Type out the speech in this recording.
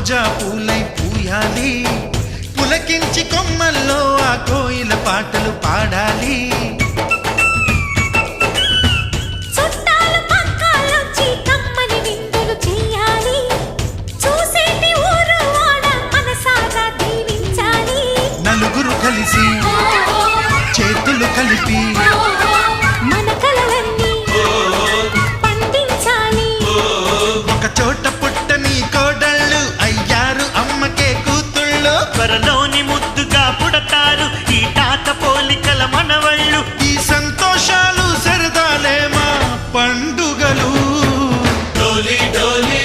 రోజా పూలై పూయాలి, పులకించి కొమ్మల్లో ఆ కోయిల పాటలు పాడాలి. నలుగురు కలిసి చేతులు కలిపి మన కలలన్నీ పండించాలి. ఒక చోట పుట్టని కోడళ్ళు అయ్యారు అమ్మకే కూతుళ్ళు, త్వరలోని ముద్దుగా పుడతారు ఈ తాత పోలికల మనవళ్ళు. ఈ సంతోషాలు సరదాలే మా పండుగలు. డోలీ డోలీ